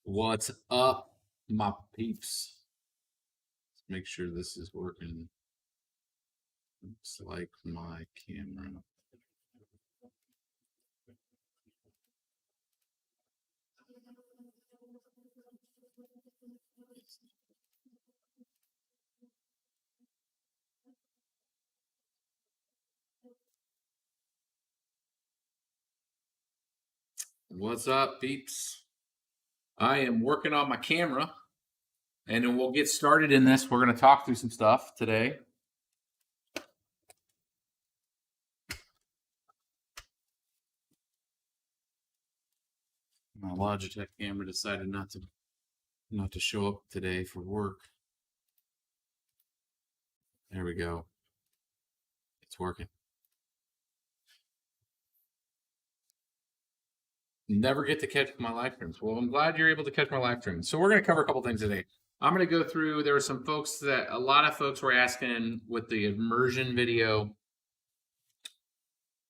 What's up, my peeps? Let's make sure this is working. Looks like my camera. What's up, peeps? I am working on my camera, and then we'll get started in this. We're going to talk through some stuff today. My Logitech camera decided not to show up today for work. There we go. It's working. Never get to catch my live streams. Well, I'm glad you're able to catch my live streams. So we're going to cover a couple things today. I'm going to go through, there were some folks that, a lot of folks were asking with the immersion video,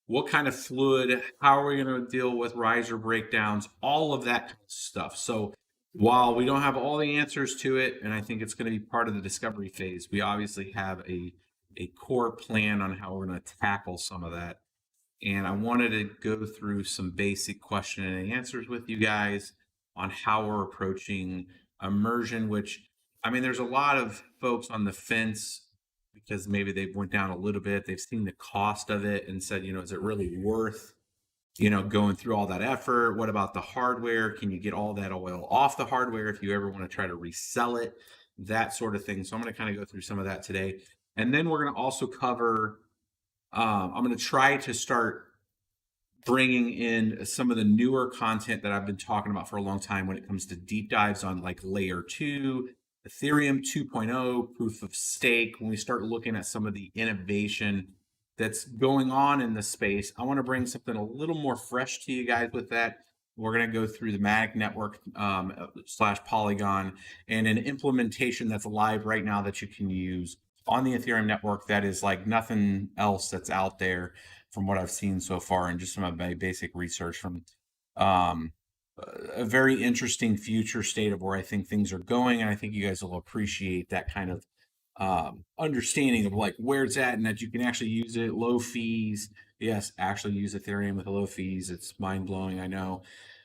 what kind of fluid, how are we going to deal with riser breakdowns, all of that stuff. So while we don't have all the answers to it, and I think it's going to be part of the discovery phase, we obviously have a core plan on how we're going to tackle some of that. And I wanted to go through some basic question and answers with you guys on how we're approaching immersion, which, I mean, there's a lot of folks on the fence because maybe they went down a little bit. They've seen the cost of it and said, is it really worth, going through all that effort? What about the hardware? Can you get all that oil off the hardware if you ever want to try to resell it? That sort of thing. So I'm going to kind of go through some of that today. And then we're going to also cover, I'm going to try to start bringing in some of the newer content that I've been talking about for a long time when it comes to deep dives on like layer 2, Ethereum 2.0, proof of stake. When we start looking at some of the innovation that's going on in the space, I want to bring something a little more fresh to you guys with that. We're going to go through the Matic network / Polygon and an implementation that's live right now that you can use on the Ethereum network that is like nothing else that's out there from what I've seen so far and just some of my basic research from a very interesting future state of where I think things are going. And I think you guys will appreciate that kind of understanding of like where it's at and that you can actually use it, low fees. Yes, actually use Ethereum with low fees. It's mind blowing, I know.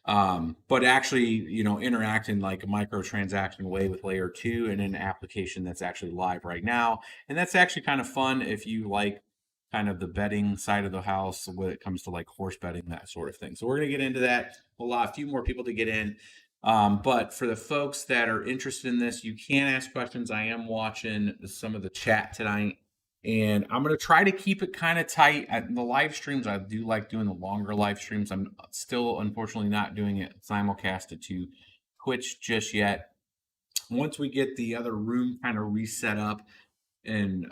But actually, interact in like a microtransaction way with layer 2 and an application that's actually live right now. And that's actually kind of fun if you like kind of the betting side of the house when it comes to like horse betting, that sort of thing. So we're going to get into that a few more people to get in. But for the folks that are interested in this, you can ask questions. I am watching some of the chat tonight, and I'm going to try to keep it kind of tight. At the live streams, I do like doing the longer live streams. I'm still, unfortunately, not doing it simulcasted to Twitch just yet. Once we get the other room kind of reset up and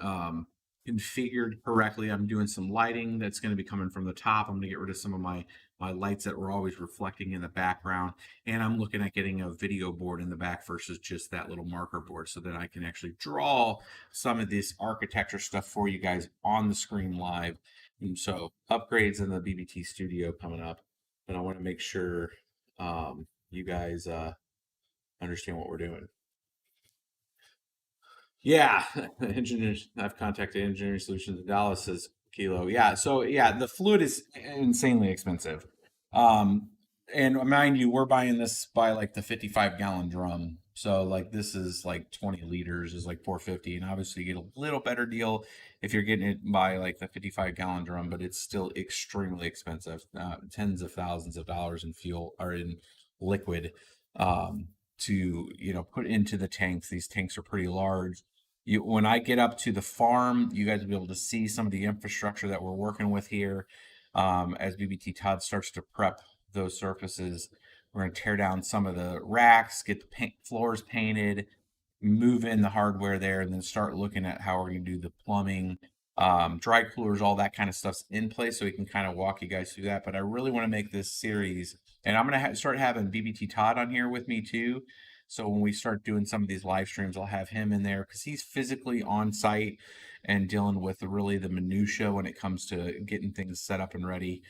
configured correctly, I'm doing some lighting that's going to be coming from the top. I'm going to get rid of some of my lights that were always reflecting in the background, and I'm looking at getting a video board in the back versus just that little marker board so that I can actually draw some of this architecture stuff for you guys on the screen live. And so upgrades in the BBT studio coming up, but I want to make sure you guys understand what we're doing. Yeah, engineers. I've contacted Engineering Solutions in Dallas, says Kilo. Yeah, so yeah, the fluid is insanely expensive. And mind you, we're buying this by like the 55-gallon drum. So like this is like 20 liters is like 450, and obviously you get a little better deal if you're getting it by like the 55-gallon drum, but it's still extremely expensive. Tens of thousands of dollars in fuel or in liquid to put into the tanks. These tanks are pretty large. When I get up to the farm, you guys will be able to see some of the infrastructure that we're working with here. As BBT Todd starts to prep those surfaces, we're going to tear down some of the racks, get the floors painted, move in the hardware there, and then start looking at how we're going to do the plumbing, dry coolers, all that kind of stuff's in place, so we can kind of walk you guys through that. But I really want to make this series, and I'm going to start having BBT Todd on here with me too. So when we start doing some of these live streams, I'll have him in there because he's physically on site and dealing with really the minutia when it comes to getting things set up and ready.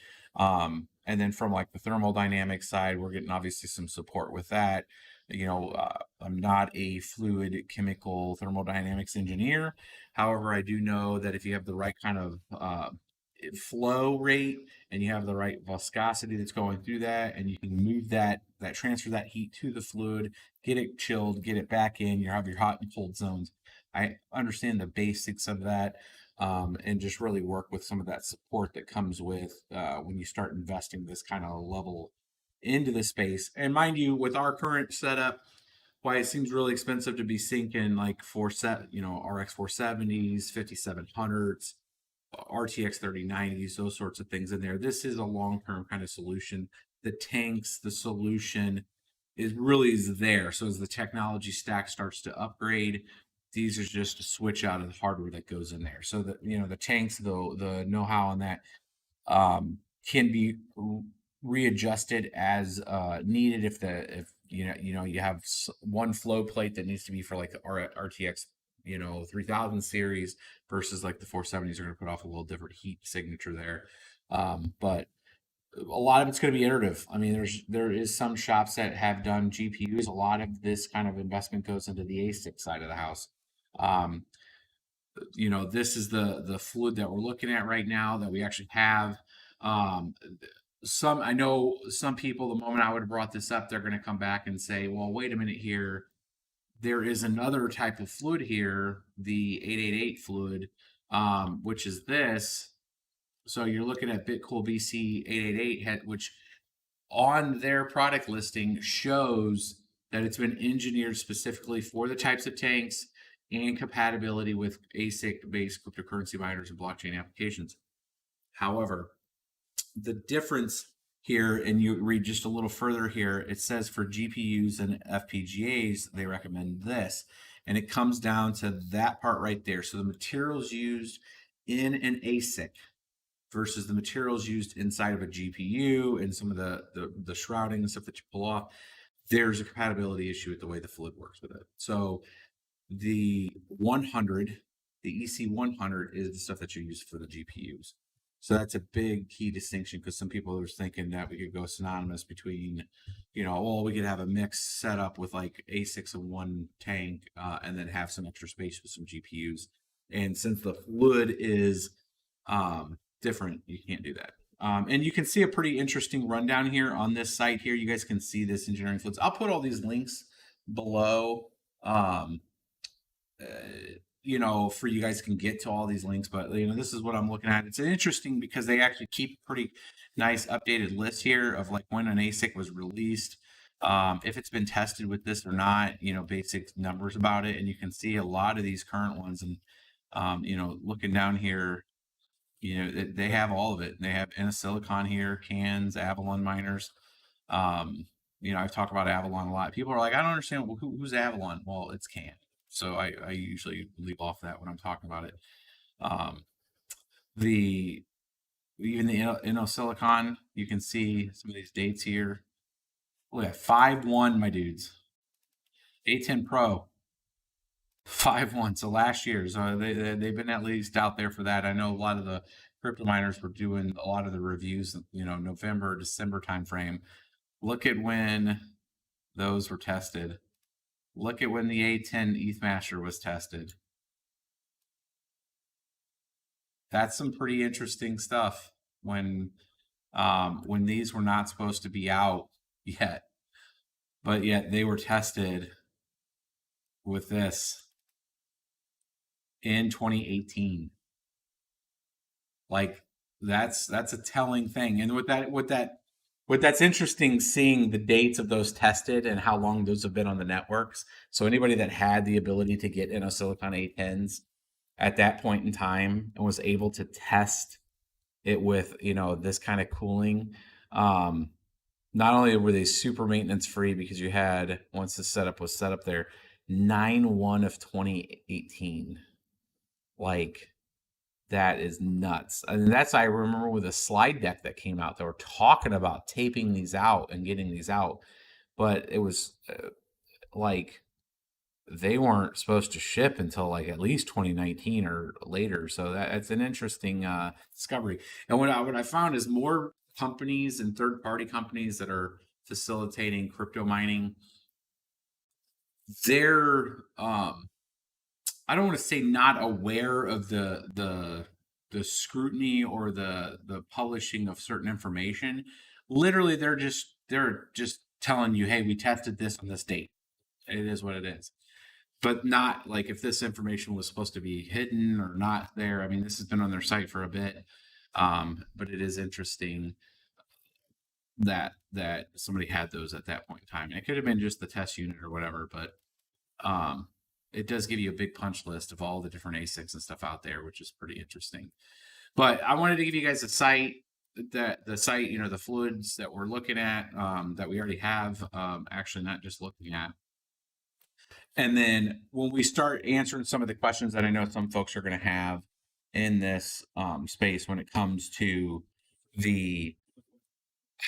And then from like the thermodynamic side, we're getting obviously some support with that. I'm not a fluid chemical thermodynamics engineer. However, I do know that if you have the right kind of flow rate and you have the right viscosity that's going through that, and you can move that transfer that heat to the fluid, get it chilled, get it back in, you have your hot and cold zones. I understand the basics of that, and just really work with some of that support that comes with when you start investing this kind of level into the space. And mind you, with our current setup, why it seems really expensive to be sinking like RX 470s, 5700s, RTX 3090s, those sorts of things in there. This is a long-term kind of solution. The tanks, the solution is there. So as the technology stack starts to upgrade, these are just a switch out of the hardware that goes in there. So the tanks, the know-how on that can be readjusted as needed if you have one flow plate that needs to be for like the RTX 3000 series versus like the 470s are going to put off a little different heat signature there. But a lot of it's going to be iterative. I mean, there is some shops that have done GPUs. A lot of this kind of investment goes into the ASIC side of the house. This is the fluid that we're looking at right now that we actually have. I know some people, the moment I would have brought this up, they're going to come back and say, well, wait a minute here. There is another type of fluid here, the 888 fluid, which is this. So you're looking at BitCool BC 888, which on their product listing shows that it's been engineered specifically for the types of tanks and compatibility with ASIC-based cryptocurrency miners and blockchain applications. However, the difference here, and you read just a little further here, it says for GPUs and FPGAs, they recommend this. And it comes down to that part right there. So the materials used in an ASIC versus the materials used inside of a GPU and some of the shrouding and stuff that you pull off, there's a compatibility issue with the way the fluid works with it. So the 100, the EC100 is the stuff that you use for the GPUs. So that's a big key distinction, because some people are thinking that we could go synonymous between, we could have a mixed setup with like ASICs in one tank and then have some extra space with some GPUs. And since the fluid is different, you can't do that. And you can see a pretty interesting rundown here on this site here. You guys can see this engineering fluids. I'll put all these links below. For you guys can get to all these links, but this is what I'm looking at. It's interesting because they actually keep a pretty nice updated list here of like when an ASIC was released, if it's been tested with this or not, basic numbers about it. And you can see a lot of these current ones. And, looking down here, they have all of it. They have Silicon here, cans, Avalon miners. I've talked about Avalon a lot. People are like, I don't understand who's Avalon. Well, it's Can. So I usually leave off that when I'm talking about it. Even the Silicon, you can see some of these dates here. Look at 5-1, my dudes. A10 Pro, 5-1. So last year, so they've been at least out there for that. I know a lot of the crypto miners were doing a lot of the reviews, November, December timeframe. Look at when those were tested. Look at when the A10 ETH Master was tested. That's some pretty interesting stuff when these were not supposed to be out yet, but yet they were tested with this in 2018. Like that's a telling thing. And that's interesting, seeing the dates of those tested and how long those have been on the networks. So anybody that had the ability to get Silicon A10s at that point in time and was able to test it with, this kind of cooling, not only were they super maintenance free, because you had, once the setup was set up there, 9/1 of 2018. Like, that is nuts. And I remember with a slide deck that came out, they were talking about taping these out and getting these out, but it was like they weren't supposed to ship until like at least 2019 or later. So that's an interesting discovery. And what I found is more companies and third-party companies that are facilitating crypto mining, they're I don't want to say not aware of the scrutiny or the publishing of certain information. Literally, they're just telling you, hey, we tested this on this date. It is what it is. But not like if this information was supposed to be hidden or not there. I mean, this has been on their site for a bit. But it is interesting that somebody had those at that point in time. And it could have been just the test unit or whatever, but um, it does give you a big punch list of all the different ASICs and stuff out there, which is pretty interesting. But I wanted to give you guys a site the site, the fluids that we're looking at, that we already have, actually not just looking at. And then when we start answering some of the questions that I know some folks are going to have in this space when it comes to the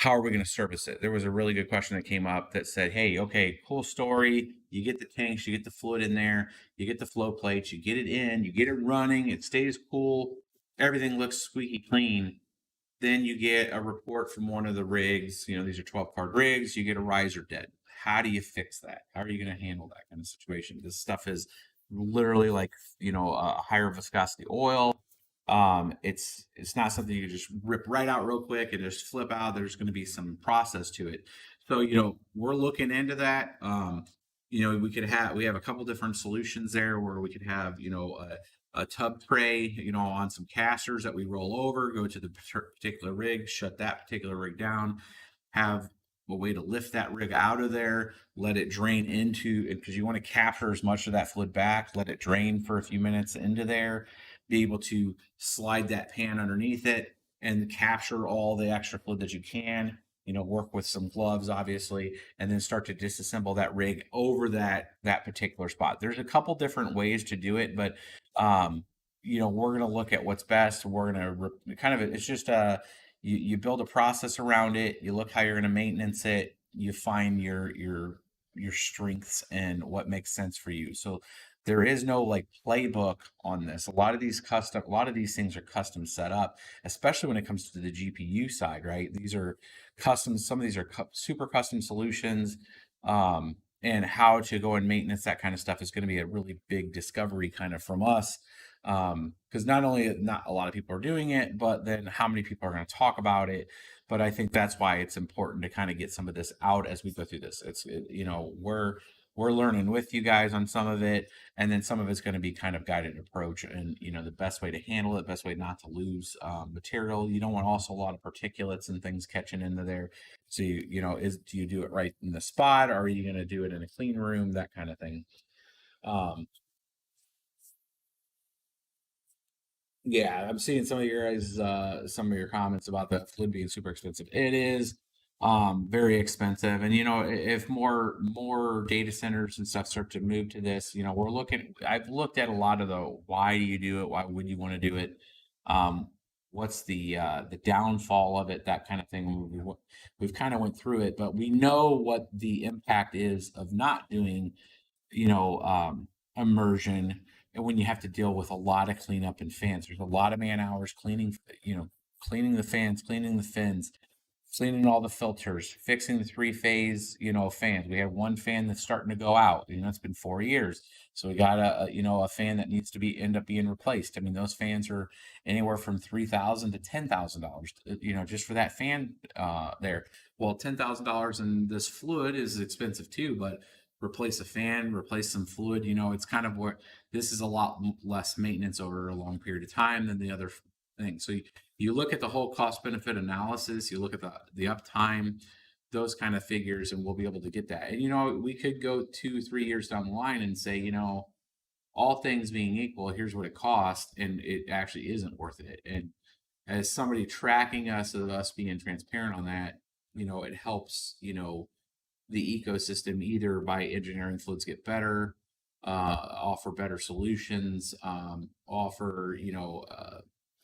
how are we going to service it? There was a really good question that came up that said, hey, okay, cool story. You get the tanks, you get the fluid in there, you get the flow plates, you get it in, you get it running, it stays cool, everything looks squeaky clean. Then you get a report from one of the rigs, these are 12-card rigs, you get a riser dead. How do you fix that? How are you going to handle that kind of situation? This stuff is literally like, a higher viscosity oil. It's not something you can just rip right out real quick and just flip out. There's going to be some process to it. So, we're looking into that. We have a couple different solutions there where we could have, a tub tray, on some casters that we roll over, go to the particular rig, shut that particular rig down, have a way to lift that rig out of there, let it drain into it, because you want to capture as much of that fluid back, let it drain for a few minutes into there, be able to slide that pan underneath it and capture all the extra fluid that you can, work with some gloves, obviously, and then start to disassemble that rig over that particular spot. There's a couple different ways to do it, but we're going to look at what's best. We're going to kind of, it's just you build a process around it. You look how you're going to maintenance it. You find your strengths and what makes sense for you. So there is no like playbook on this. A lot of these things are custom set up, especially when it comes to the GPU side, right? These are custom. Some of these are super custom solutions. And how to go and maintenance that kind of stuff is going to be a really big discovery kind of from us. Because not a lot of people are doing it, but then how many people are going to talk about it. But I think that's why it's important to kind of get some of this out as we go through this. We're learning with you guys on some of it, and then some of it's going to be kind of guided approach and the best way to handle it, best way not to lose material. You don't want also a lot of particulates and things catching into there. So do you do it right in the spot, or are you going to do it in a clean room, that kind of thing. Yeah, I'm seeing some of your guys, some of your comments about the fluid being super expensive. It is very expensive, and if more data centers and stuff start to move to this, I've looked at a lot of the why do you do it, why would you want to do it, what's the downfall of it, that kind of thing. We've kind of went through it, but we know what the impact is of not doing immersion. And when you have to deal with a lot of cleanup and fans, there's a lot of man hours cleaning the fans, cleaning the fins, cleaning all the filters, fixing the three-phase, fans. We have one fan that's starting to go out. It's been 4 years, so we got a fan that needs to end up being replaced. I mean, those fans are anywhere from $3,000 to $10,000, just for that fan there. Well, $10,000 in this fluid is expensive too, but replace a fan, replace some fluid, it's kind of where this is a lot less maintenance over a long period of time than the other thing. So you look at the whole cost benefit analysis, you look at the uptime, those kind of figures, and we'll be able to get that. And we could go 2-3 years down the line and say, all things being equal, here's what it costs, and it actually isn't worth it. And as somebody tracking us, of us being transparent on that, it helps, the ecosystem, either by engineering fluids get better, offer better solutions, offer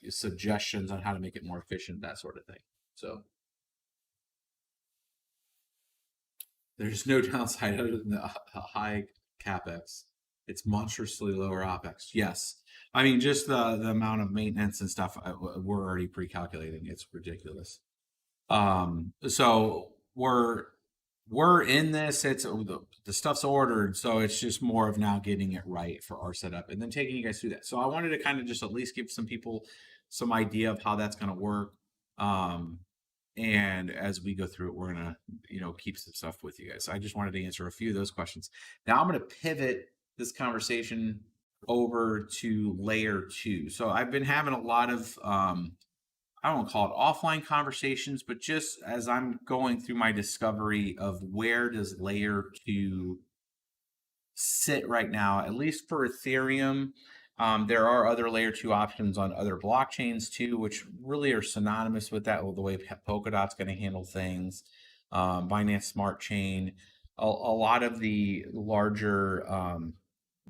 suggestions on how to make it more efficient, that sort of thing. So there's no downside other than the high capex. It's monstrously lower opex. Yes, I mean, just the amount of maintenance and stuff we're already pre-calculating. It's ridiculous. So we're in this. It's the stuff's ordered, so it's just more of now getting it right for our setup and then taking you guys through that. So I wanted to kind of just at least give some people some idea of how that's going to work. Um, and as we go through it, we're gonna keep some stuff with you guys. So I just wanted to answer a few of those questions. Now I'm going to pivot this conversation over to layer two. So I've been having a lot of I don't want to call it offline conversations, but just as I'm going through my discovery of where does layer two sit right now, at least for Ethereum. There are other layer two options on other blockchains too, which really are synonymous with that, with the way Polkadot's going to handle things. Binance Smart Chain, a lot of the larger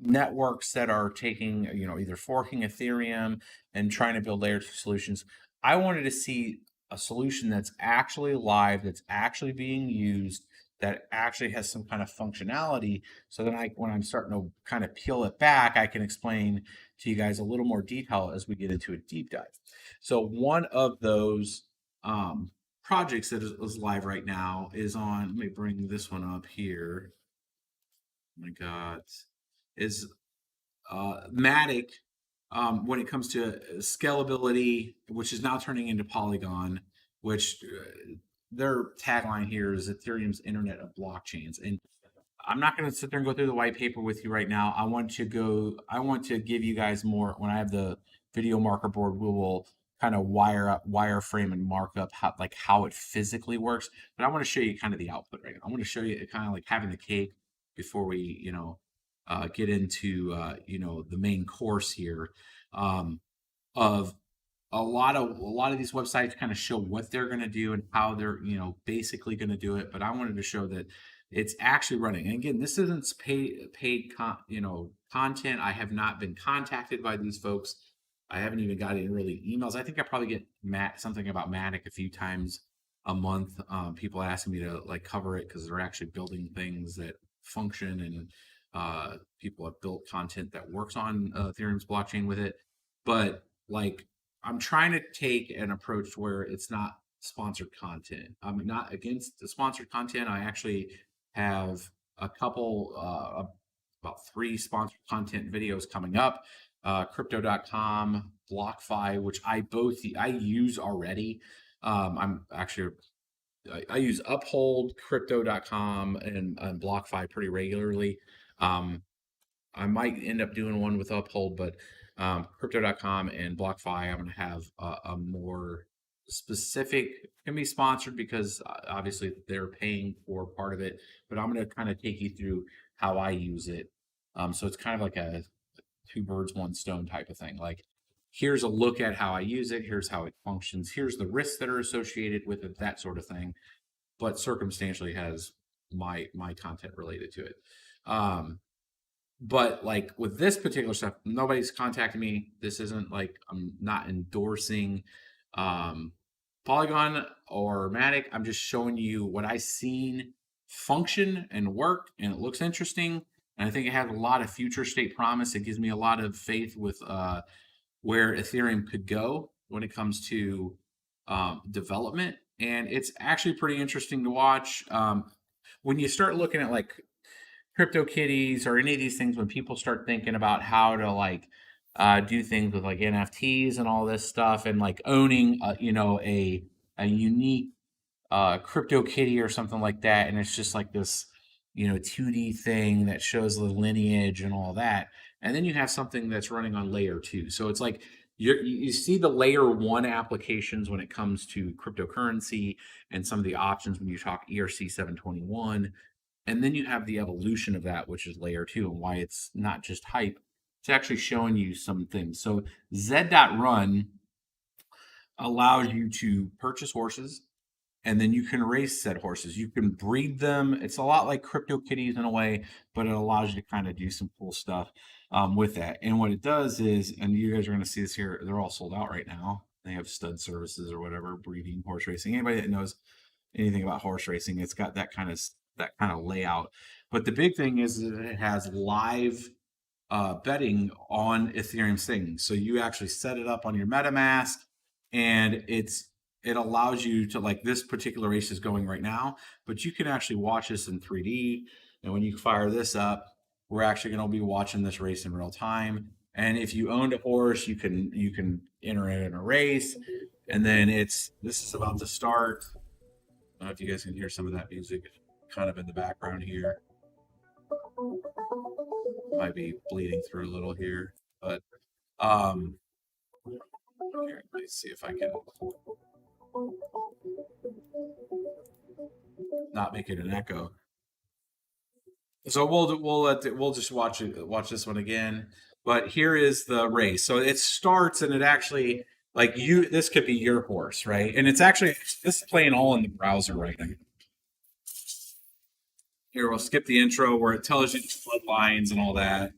networks that are taking, either forking Ethereum and trying to build layer two solutions. I wanted to see a solution that's actually live, that's actually being used, that actually has some kind of functionality. So then when I'm starting to kind of peel it back, I can explain to you guys a little more detail as we get into a deep dive. So one of those projects that is live right now is on, let me bring this one up here. Oh my God, is Matic, when it comes to scalability, which is now turning into Polygon, which their tagline here is Ethereum's Internet of Blockchains. And I'm not going to sit there and go through the white paper with you right now. I want to give you guys more. When I have the video marker board, we will kind of wireframe and mark up how it physically works. But I want to show you kind of the output right now. I want to show you it kind of like having the cake before we, get into the main course here, of a lot of these websites kind of show what they're going to do and how they're basically going to do it. But I wanted to show that it's actually running. And again, this isn't paid content. I have not been contacted by these folks. I haven't even got any really emails. I think I probably get something about Matic a few times a month. People asking me to like cover it because they're actually building things that function, and people have built content that works on Ethereum's blockchain with it. But like, I'm trying to take an approach where it's not sponsored content. I'm not against the sponsored content. I actually have a couple, about 3 sponsored content videos coming up. Crypto.com, BlockFi, which I use already. I'm actually I use Uphold, Crypto.com, and BlockFi pretty regularly. I might end up doing one with Uphold, but Crypto.com and BlockFi, I'm going to have a more specific, can be sponsored because obviously they're paying for part of it, but I'm going to kind of take you through how I use it. So it's kind of like a 2 birds, 1 stone type of thing. Like, here's a look at how I use it. Here's how it functions. Here's the risks that are associated with it, that sort of thing. But circumstantially has my content related to it. But like with this particular stuff, nobody's contacted me. This isn't like, I'm not endorsing Polygon or Matic. I'm just showing you what I've seen function and work, and it looks interesting. And I think it has a lot of future state promise. It gives me a lot of faith with where Ethereum could go when it comes to development. And it's actually pretty interesting to watch. When you start looking at like CryptoKitties or any of these things, when people start thinking about how to like do things with like NFTs and all this stuff, and like owning a unique CryptoKitty or something like that, and it's just like this 2D thing that shows the lineage and all that, and then you have something that's running on layer 2. So it's like you see the layer 1 applications when it comes to cryptocurrency and some of the options when you talk ERC 721. And then you have the evolution of that, which is layer 2, and why it's not just hype. It's actually showing you some things. So Zed Run allows you to purchase horses, and then you can race said horses. You can breed them. It's a lot like CryptoKitties in a way, but it allows you to kind of do some cool stuff with that. And what it does is, and you guys are going to see this here, they're all sold out right now. They have stud services or whatever, breeding, horse racing. Anybody that knows anything about horse racing, it's got that kind of layout. But the big thing is that it has live betting on Ethereum's thing. So you actually set it up on your MetaMask, and it's it allows you to, like, this particular race is going right now, but you can actually watch this in 3D. And when you fire this up, we're actually going to be watching this race in real time. And if you owned a horse, you can enter it in a race. And then this is about to start. I don't know if you guys can hear some of that music kind of in the background here. Might be bleeding through a little here, but here, let's see if I can not make it an echo. So we'll just watch this one again. But here is the race. So it starts, and it actually, like, this could be your horse, right? And it's actually, this is playing all in the browser right now. Here, we'll skip the intro where it tells you the flood lines and all that.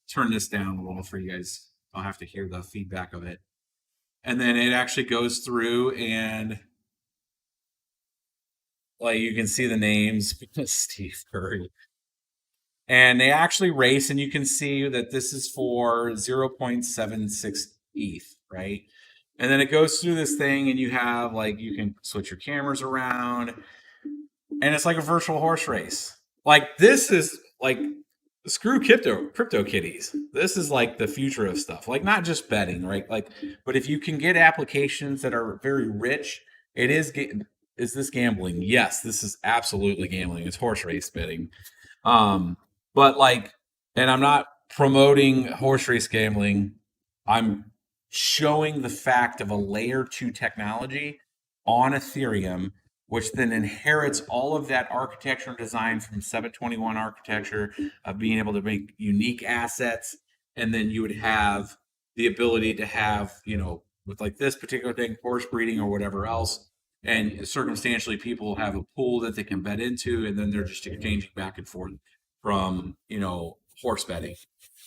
Turn this down a little for you guys. I'll have to hear the feedback of it. And then it actually goes through, and like, you can see the names. Steve Curry. And they actually race, and you can see that this is for 0.76 ETH, right? And then it goes through this thing, and you have, like, you can switch your cameras around, and it's like a virtual horse race. Like, this is like, screw crypto kitties. This is like the future of stuff. Like, not just betting, right? Like, but if you can get applications that are very rich, is this gambling? Yes, this is absolutely gambling. It's horse race betting. But like, and I'm not promoting horse race gambling. I'm showing the fact of a layer 2 technology on Ethereum, which then inherits all of that architecture and design from 721 architecture of being able to make unique assets. And then you would have the ability to have, with like this particular thing, horse breeding or whatever else. And circumstantially, people have a pool that they can bet into, and then they're just exchanging back and forth from, horse betting.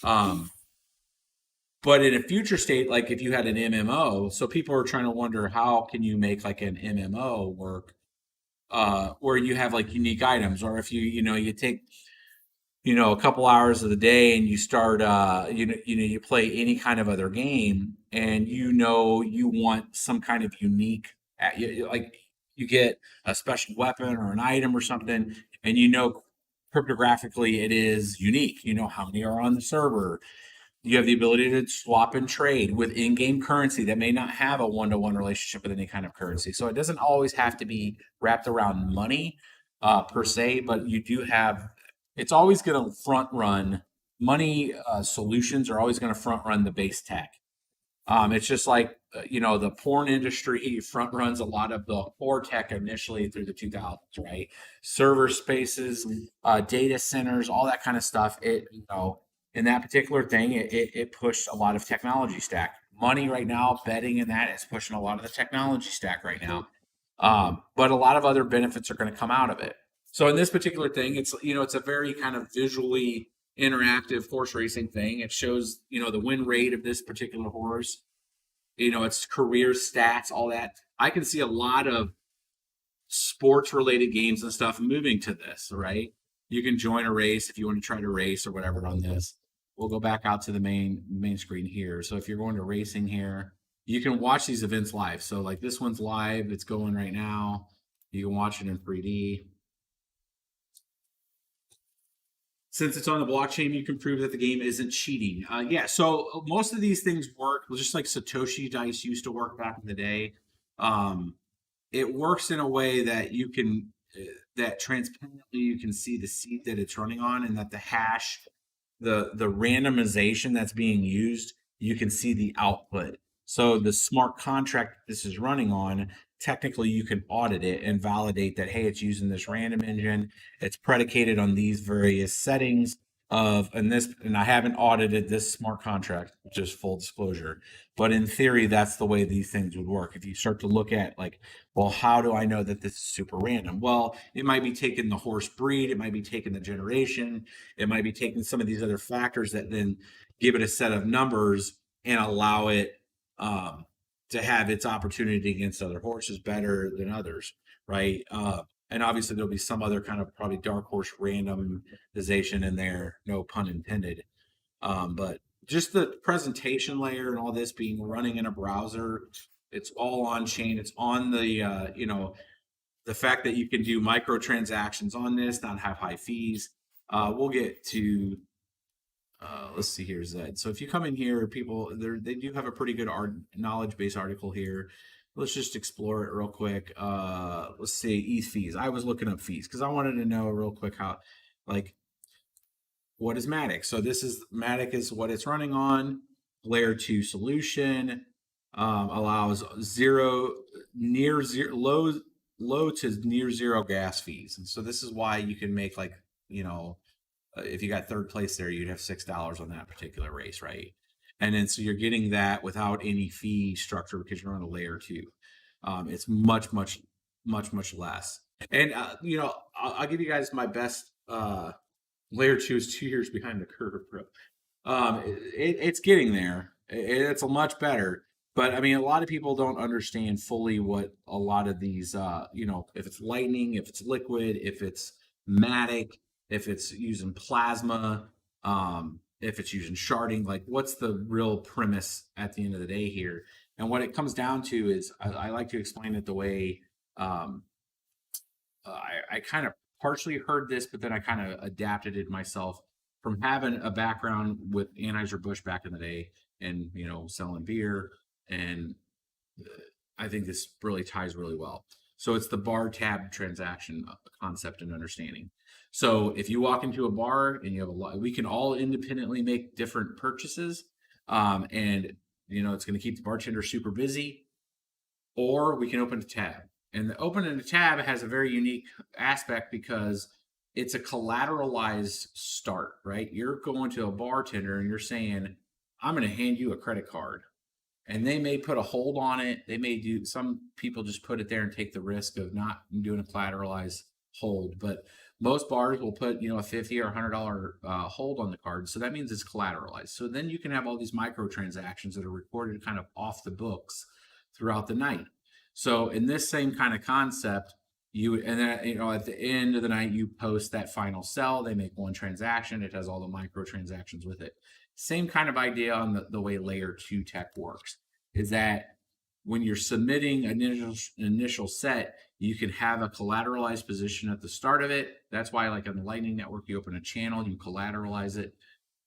But in a future state, like if you had an MMO, so people are trying to wonder, how can you make like an MMO work where you have like unique items, or if you take a couple hours of the day and you start you play any kind of other game, and you want some kind of unique, like you get a special weapon or an item or something, and cryptographically it is unique. How many are on the server. You have the ability to swap and trade with in-game currency that may not have a one-to-one relationship with any kind of currency. So it doesn't always have to be wrapped around money per se, but you do have, it's always going to front run money. Solutions are always going to front run the base tech. It's just like, the porn industry front runs a lot of the core tech initially through the 2000s, right? Server spaces, data centers, all that kind of stuff. In that particular thing, it pushed a lot of technology stack. Money right now, betting in that is pushing a lot of the technology stack right now. But a lot of other benefits are going to come out of it. So in this particular thing, it's a very kind of visually interactive horse racing thing. It shows the win rate of this particular horse, its career stats, all that. I can see a lot of sports related games and stuff moving to this, right? You can join a race if you want to try to race or whatever on this. We'll go back out to the main screen here. So if you're going to racing here, you can watch these events live. So like this one's live, it's going right now. You can watch it in 3D. Since it's on the blockchain, you can prove that the game isn't cheating. Yeah, so most of these things work just like Satoshi Dice used to work back in the day. It works in a way that you can, that transparently you can see the seed that it's running on, and that the hash, the randomization that's being used, you can see the output. So the smart contract this is running on, technically you can audit it and validate that, hey, it's using this random engine. It's predicated on these various settings and I haven't audited this smart contract, just full disclosure. But in theory, that's the way these things would work. If you start to look at like, well, how do I know that this is super random? Well, it might be taking the horse breed, it might be taking the generation, it might be taking some of these other factors that then give it a set of numbers and allow it to have its opportunity against other horses better than others, right? And obviously there'll be some other kind of probably dark horse randomization in there, no pun intended. But just the presentation layer and all this being running in a browser It's all on chain. It's on the the fact that you can do microtransactions on this, not have high fees. We'll get to let's see here, Zed. So if you come in here, people they do have a pretty good knowledge base article here. Let's just explore it real quick. Let's see, ETH fees. I was looking up fees because I wanted to know real quick how, like, what is Matic? So this is Matic is what it's running on. Layer 2 solution allows low to near zero gas fees, and so this is why you can make like if you got third place there, you'd have $6 on that particular race, right? And then so you're getting that without any fee structure because you're on a layer 2. It's much less. And I'll give you guys my best. Layer 2 is 2 years behind the curve, bro. It's getting there. It's a much better. But I mean, a lot of people don't understand fully what a lot of these, if it's Lightning, if it's Liquid, if it's Matic, if it's using Plasma, if it's using sharding, like what's the real premise at the end of the day here? And what it comes down to is I like to explain it the way I kind of partially heard this, but then I kind of adapted it myself from having a background with Anheuser-Busch back in the day and, selling beer. And I think this really ties really well. So it's the bar tab transaction concept and understanding. So if you walk into a bar and you have we can all independently make different purchases, and it's going to keep the bartender super busy, or we can open a tab. And the opening a tab has a very unique aspect because it's a collateralized start, right? You're going to a bartender and you're saying, I'm going to hand you a credit card. And they may put a hold on it. They may do, some people just put it there and take the risk of not doing a collateralized hold. But most bars will put, a $50 or $100 hold on the card. So that means it's collateralized. So then you can have all these microtransactions that are recorded kind of off the books throughout the night. So in this same kind of concept, at the end of the night, you post that final sell. They make one transaction. It has all the microtransactions with it. Same kind of idea on the way layer 2 tech works is that when you're submitting an initial set, you can have a collateralized position at the start of it. That's why, like on the Lightning Network, you open a channel, you collateralize it,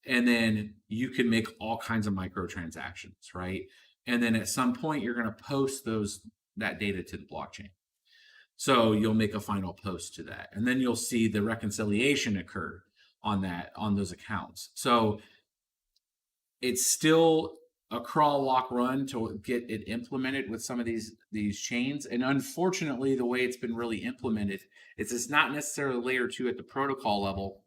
and then you can make all kinds of microtransactions, right? And then at some point, you're going to post that data to the blockchain. So you'll make a final post to that, and then you'll see the reconciliation occur on those accounts. So it's still a crawl, walk, run to get it implemented with some of these chains. And unfortunately, the way it's been really implemented is it's not necessarily layer 2 at the protocol level,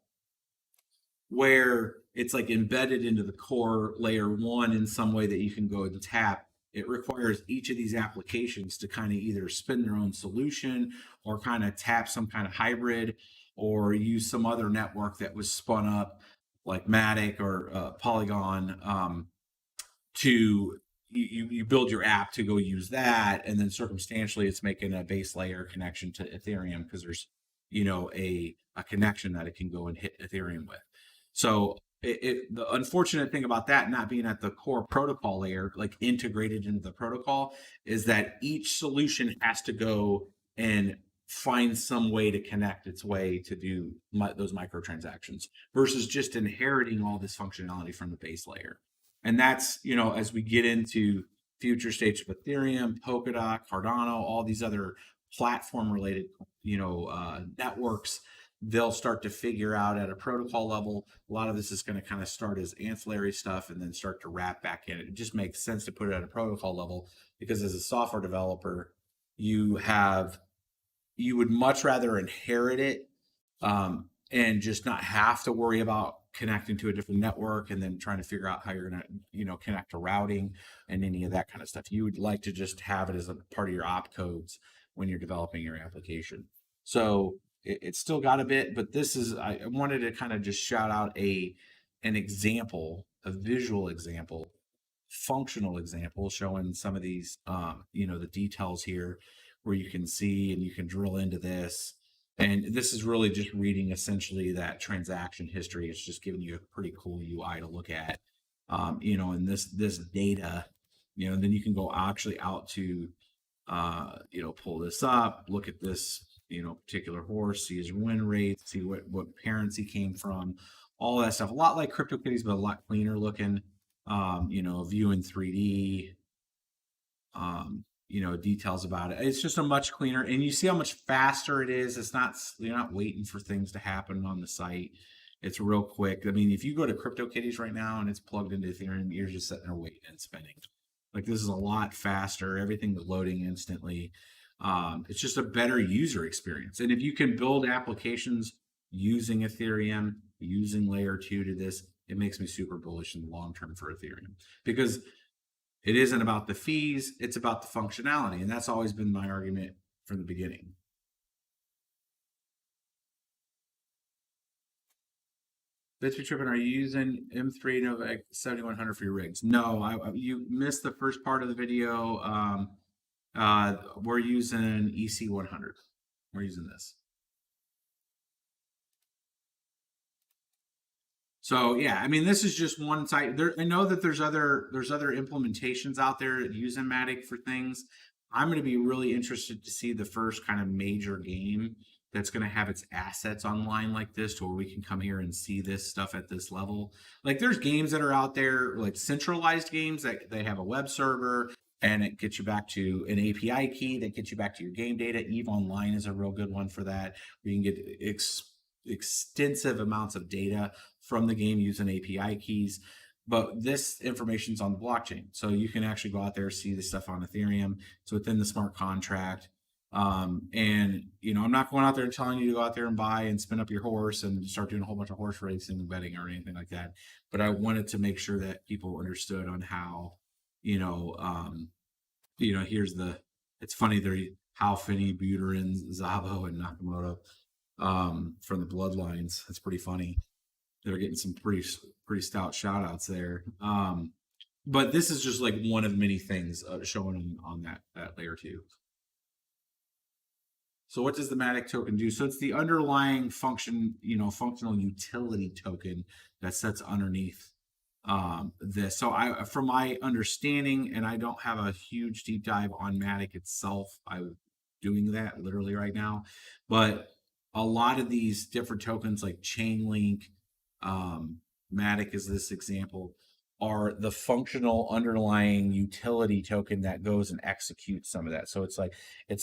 where it's like embedded into the core layer 1 in some way that you can go and tap. It requires each of these applications to kind of either spin their own solution or kind of tap some kind of hybrid or use some other network that was spun up like Matic or Polygon to you build your app to go use that, and then circumstantially it's making a base layer connection to Ethereum because there's a connection that it can go and hit Ethereum with. So the unfortunate thing about that not being at the core protocol layer, like integrated into the protocol, is that each solution has to go and find some way to connect its way to do those microtransactions versus just inheriting all this functionality from the base layer. And that's, as we get into future states of Ethereum, Polkadot, Cardano, all these other platform related, networks, they'll start to figure out at a protocol level. A lot of this is going to kind of start as ancillary stuff and then start to wrap back in. It just makes sense to put it at a protocol level because as a software developer, you would much rather inherit it and just not have to worry about connecting to a different network and then trying to figure out how you're going to, connect to routing and any of that kind of stuff. You would like to just have it as a part of your opcodes when you're developing your application. So it's still got a bit, but I wanted to kind of just shout out an example, a visual example, functional example showing some of these, the details here where you can see and you can drill into this. And this is really just reading essentially that transaction history. It's just giving you a pretty cool UI to look at, and this data, and then you can go actually out to, pull this up, look at this, particular horse, see his win rate, see what parents he came from, all that stuff. A lot like CryptoKitties, but a lot cleaner looking. View in 3D, details about it. It's just a much cleaner, and you see how much faster it is. It's not, you're not waiting for things to happen on the site. It's real quick. I mean, if you go to CryptoKitties right now and it's plugged into Ethereum, you're just sitting there waiting and spinning. Like, this is a lot faster. Everything's loading instantly. It's just a better user experience. And if you can build applications using Ethereum, using layer 2 to this, it makes me super bullish in the long term for Ethereum, because it isn't about the fees, it's about the functionality. And that's always been my argument from the beginning. BitsBeTrippin, are you using M3 Novec 7100 for your rigs? No, you missed the first part of the video. We're using EC100. We're using this. So yeah, I mean, this is just one site. I know that there's other implementations out there that use Matic for things. I'm going to be really interested to see the first kind of major game that's going to have its assets online like this, to where we can come here and see this stuff at this level. Like, there's games that are out there, like centralized games that they have a web server and it gets you back to an API key that gets you back to your game data. EVE Online is a real good one for that. We can get extensive amounts of data from the game using API keys. But this information's on the blockchain, so you can actually go out there, see the stuff on Ethereum. It's within the smart contract. And I'm not going out there and telling you to go out there and buy and spin up your horse and start doing a whole bunch of horse racing and betting or anything like that. But I wanted to make sure that people understood on how, it's funny, they're Hal Finney, Buterin, Szabo, and Nakamoto from the Bloodlines. That's pretty funny. They're getting some pretty stout shout outs there. But this is just like one of many things showing on that layer 2. So what does the Matic token do? So it's the underlying functional utility token that sits underneath this. So from my understanding, and I don't have a huge deep dive on Matic itself, I'm doing that literally right now, but a lot of these different tokens like Chainlink, Matic is this example, are the functional underlying utility token that goes and executes some of that. So it's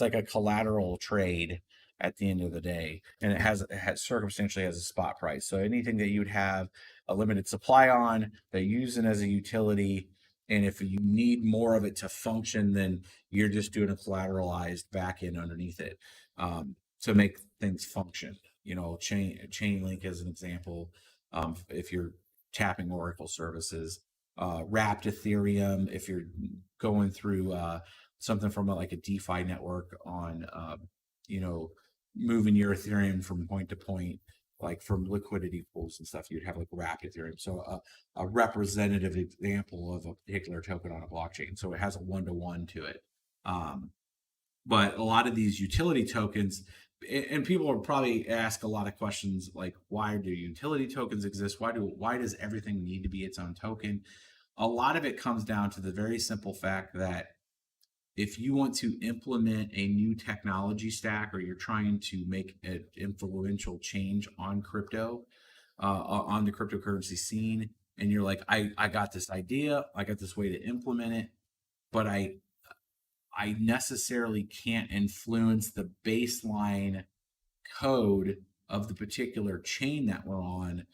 like a collateral trade at the end of the day, and it has circumstantially has a spot price. So anything that you would have a limited supply on, that you use it as a utility, and if you need more of it to function, then you're just doing a collateralized backend underneath it to make things function. Chainlink as an example. If you're tapping Oracle services, wrapped Ethereum, if you're going through something from like a DeFi network on, moving your Ethereum from point to point, like from liquidity pools and stuff, you'd have like wrapped Ethereum. So a representative example of a particular token on a blockchain. So it has a one-to-one to it. But a lot of these utility tokens, and people will probably ask a lot of questions like, why do utility tokens exist? Why does everything need to be its own token? A lot of it comes down to the very simple fact that if you want to implement a new technology stack, or you're trying to make an influential change on crypto, on the cryptocurrency scene, and you're like, I got this idea, I got this way to implement it, but I necessarily can't influence the baseline code of the particular chain that we're on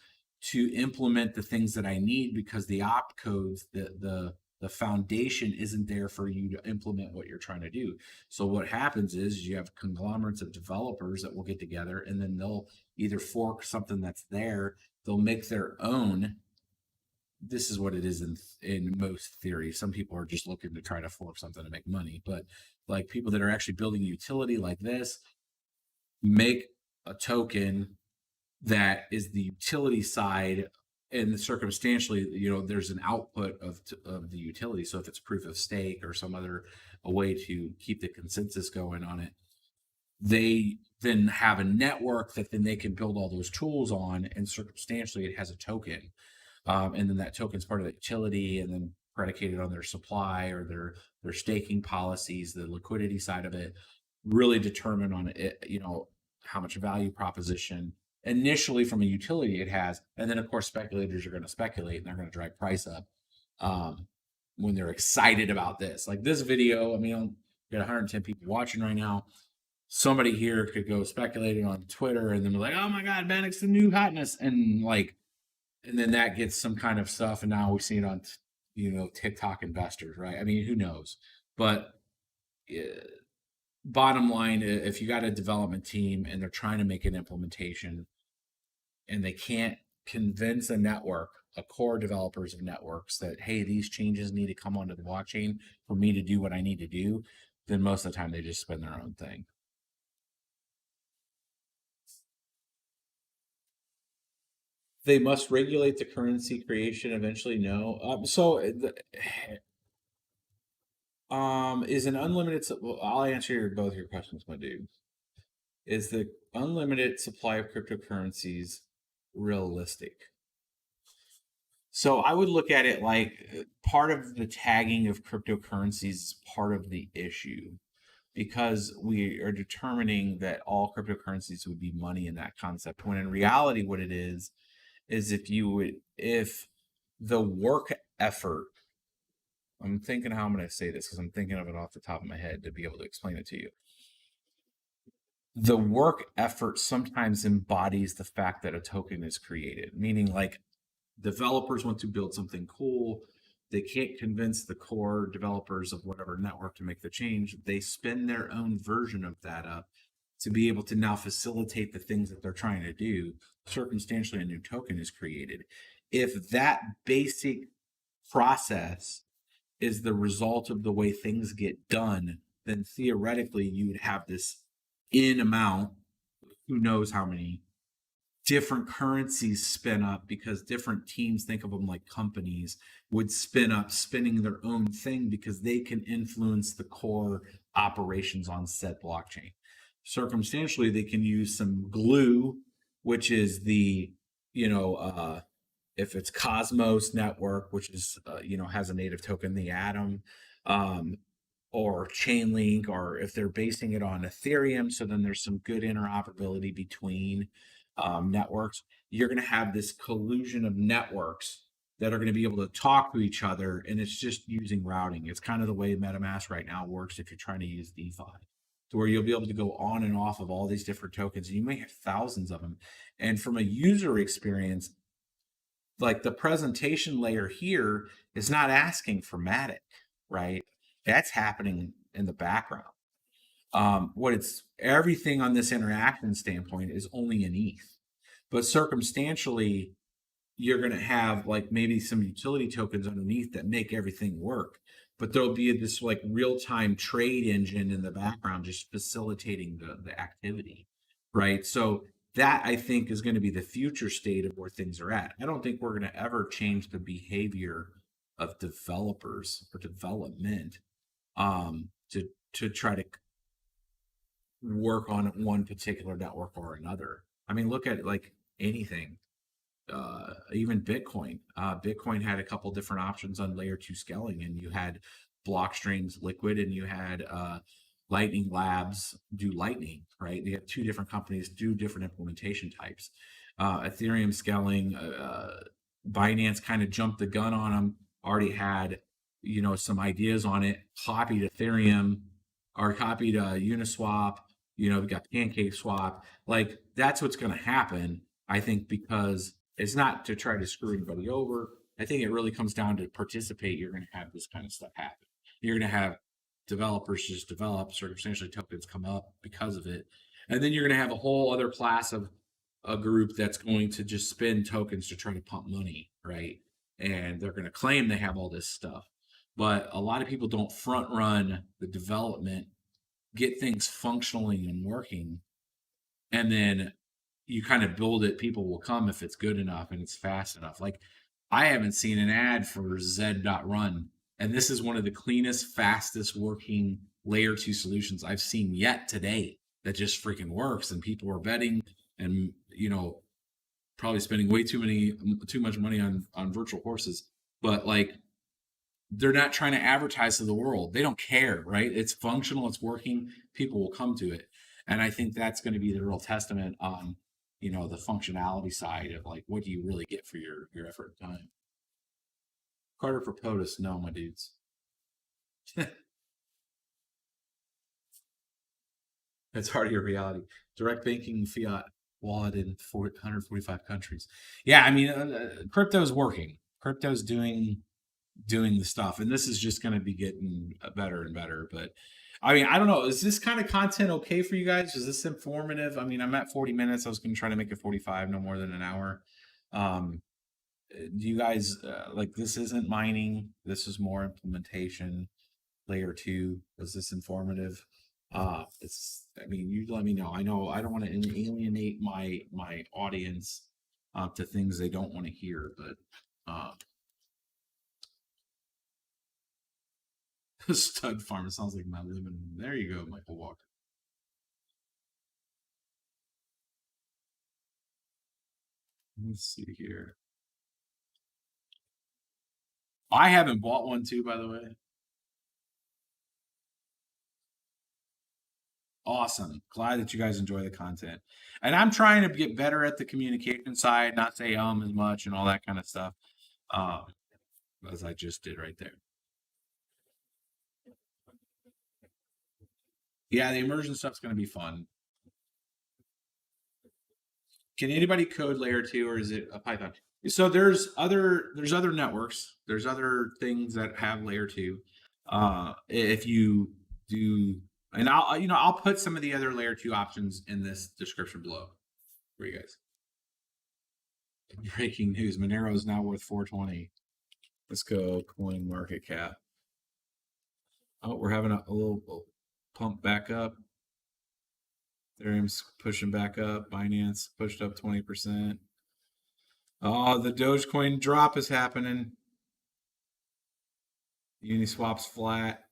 to implement the things that I need, because the opt codes, the foundation isn't there for you to implement what you're trying to do. So what happens is you have conglomerates of developers that will get together, and then they'll either fork something that's there, they'll make their own. This is what it is in most theory. Some people are just looking to try to fork something to make money, but like people that are actually building a utility like this make a token that is the utility side, and circumstantially, there's an output of the utility. So if it's proof of stake or some other a way to keep the consensus going on it, they then have a network that then they can build all those tools on, and circumstantially it has a token. And then that token is part of the utility, and then predicated on their supply or their staking policies, the liquidity side of it, really determine on it, how much value proposition initially from a utility it has. And then of course speculators are going to speculate and they're going to drive price up when they're excited about this. Like this video, I mean, I'll get 110 people watching right now. Somebody here could go speculating on Twitter and then be like, oh my God, man, it's the new hotness. And then that gets some kind of stuff. And now we see it on, TikTok investors, right? I mean, who knows? But bottom line, if you got a development team and they're trying to make an implementation and they can't convince a core developers of networks that, hey, these changes need to come onto the blockchain for me to do what I need to do, then most of the time they just spin their own thing. They must regulate the currency creation eventually. No. Is an unlimited? Well, I'll answer both your questions, my dude. Is the unlimited supply of cryptocurrencies realistic? So I would look at it like part of the tagging of cryptocurrencies is part of the issue, because we are determining that all cryptocurrencies would be money in that concept. When in reality, what it is if the work effort, I'm thinking how I'm going to say this because I'm thinking of it off the top of my head to be able to explain it to you. The work effort sometimes embodies the fact that a token is created, meaning like developers want to build something cool. They can't convince the core developers of whatever network to make the change. They spin their own version of that up to be able to now facilitate the things that they're trying to do. Circumstantially, a new token is created. If that basic process is the result of the way things get done, then theoretically you would have this in amount, who knows how many different currencies spin up, because different teams, think of them like companies, would spinning their own thing because they can influence the core operations on said blockchain. Circumstantially, they can use some glue, which is the, if it's Cosmos network, which is, has a native token, the Atom, or Chainlink, or if they're basing it on Ethereum, so then there's some good interoperability between networks. You're going to have this collusion of networks that are going to be able to talk to each other, and it's just using routing. It's kind of the way MetaMask right now works if you're trying to use DeFi, to where you'll be able to go on and off of all these different tokens. You may have thousands of them. And from a user experience, like the presentation layer here is not asking for Matic, right? That's happening in the background. Everything on this interaction standpoint is only in ETH, but circumstantially, you're going to have like maybe some utility tokens underneath that make everything work, but there'll be this like real-time trade engine in the background just facilitating the activity, right? So that, I think, is going to be the future state of where things are at. I don't think we're going to ever change the behavior of developers or development to try to work on one particular network or another. I mean, look at like anything, even Bitcoin. Bitcoin had a couple different options on layer 2 scaling, and you had Blockstream's Liquid, and you had Lightning Labs do Lightning, right? You have two different companies do different implementation types. Ethereum scaling, Binance kind of jumped the gun on them, already had some ideas on it, copied Ethereum or copied Uniswap. We got PancakeSwap. Like, that's what's going to happen, I think, because it's not to try to screw anybody over. I think it really comes down to participate. You're going to have this kind of stuff happen. You're going to have developers just develop, circumstantially tokens come up because of it. And then you're going to have a whole other class of a group that's going to just spend tokens to try to pump money, right? And they're going to claim they have all this stuff. But a lot of people don't front run the development, get things functionally and working, and then you kind of build it. People will come if it's good enough and it's fast enough. Like, I haven't seen an ad for Zed Run, and this is one of the cleanest, fastest working layer 2 solutions I've seen yet today that just freaking works. And people are betting and probably spending way too much money on virtual horses. But like, they're not trying to advertise to the world. They don't care, right? It's functional, it's working, people will come to it. And I think that's going to be the real testament on, the functionality side of like what do you really get for your effort and time. Carter for POTUS, no, my dudes. It's already a reality. Direct banking fiat wallet in 145 countries. Yeah, I mean, crypto's working. Crypto's doing the stuff, and this is just going to be getting better and better. But I mean, I don't know. Is this kind of content okay for you guys? Is this informative? I mean, I'm at 40 minutes. I was going to try to make it 45, no more than an hour. Do you guys like this? Isn't mining. This is more implementation. Layer 2. Was this informative? It's. I mean, you let me know. I know I don't want to alienate my audience to things they don't want to hear, but. Stud farm. It sounds like my living. There you go, Michael Walker. Let's see here. I haven't bought one too, by the way. Awesome. Glad that you guys enjoy the content. And I'm trying to get better at the communication side, not say as much and all that kind of stuff. Um, as I just did right there. Yeah, the immersion stuff's going to be fun. Can anybody code layer 2 or is it a Python? So there's other networks. There's other things that have layer 2. If you do, and I'll put some of the other layer 2 options in this description below for you guys. Breaking news: Monero is now worth 420. Let's go coin market cap. Oh, we're having a little pump back up. Ethereum's pushing back up. Binance pushed up 20%. Oh, the Dogecoin drop is happening. Uniswap's flat.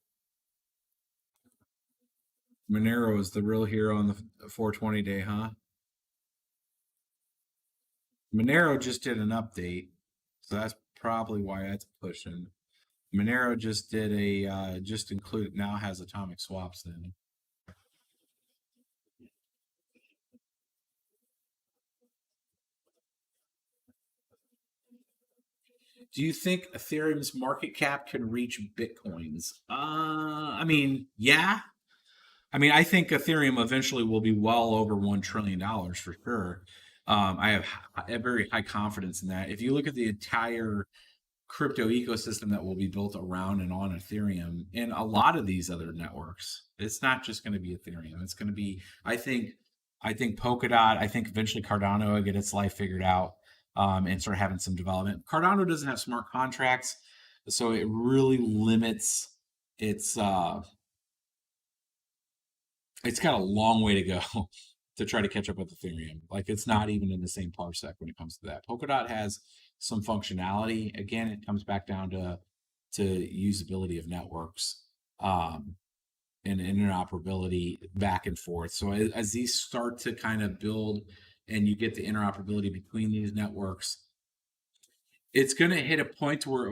Monero is the real hero on the 420 day, huh? Monero just did an update, so that's probably why that's pushing. Monero just did just included, now has atomic swaps in. Do you think Ethereum's market cap can reach Bitcoin's? I mean, yeah. I mean, I think Ethereum eventually will be well over $1 trillion for sure. I have a very high confidence in that. If you look at the entire crypto ecosystem that will be built around and on Ethereum and a lot of these other networks, it's not just going to be Ethereum. It's going to be, I think Polkadot, I think eventually Cardano will get its life figured out and start having some development. Cardano doesn't have smart contracts, so it really limits its it's got a long way to go to try to catch up with Ethereum. Like it's not even in the same parsec when it comes to that. Polkadot has some functionality. Again, it comes back down to usability of networks and interoperability back and forth. So as these start to kind of build and you get the interoperability between these networks, it's going to hit a point where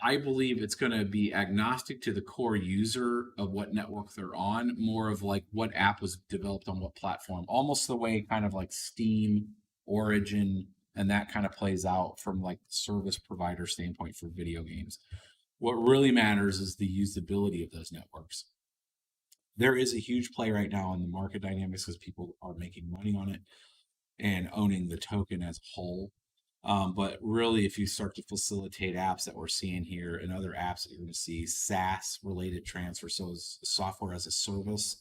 I believe it's going to be agnostic to the core user of what network they're on, more of like what app was developed on what platform, almost the way kind of like Steam, Origin, and that kind of plays out from like the service provider standpoint for video games. What really matters is the usability of those networks. There is a huge play right now in the market dynamics because people are making money on it and owning the token as a whole. But really, if you start to facilitate apps that we're seeing here and other apps that you're going to see, SaaS related transfer, so it's software as a service,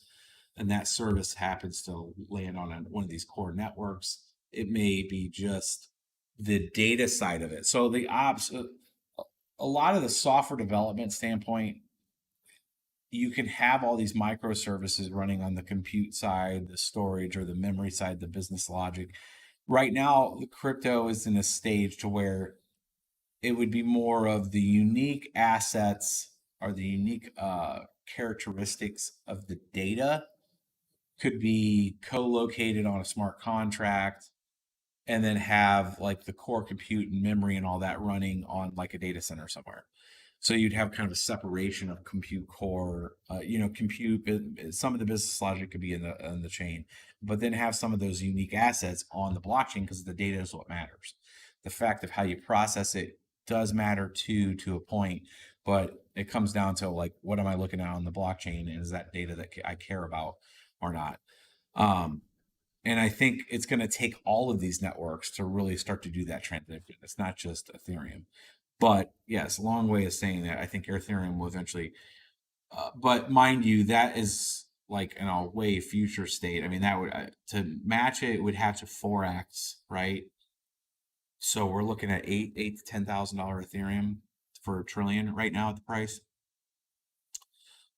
and that service happens to land on one of these core networks, it may be just the data side of it. So the ops, a lot of the software development standpoint, you can have all these microservices running on the compute side, the storage, or the memory side, the business logic. Right now, the crypto is in a stage to where it would be more of the unique assets or the unique characteristics of the data could be co-located on a smart contract and then have like the core compute and memory and all that running on like a data center somewhere. So you'd have kind of a separation of compute core, some of the business logic could be in the chain, but then have some of those unique assets on the blockchain because the data is what matters. The fact of how you process it does matter too, to a point, but it comes down to like, what am I looking at on the blockchain, and is that data that I care about or not? And I think it's going to take all of these networks to really start to do that transition. It's not just Ethereum. But yes, long way of saying that. I think Ethereum will eventually, but mind you, that is like in a way future state. I mean, that would to match it would have to 4x, right? So we're looking at eight to $10,000 Ethereum for a trillion right now at the price.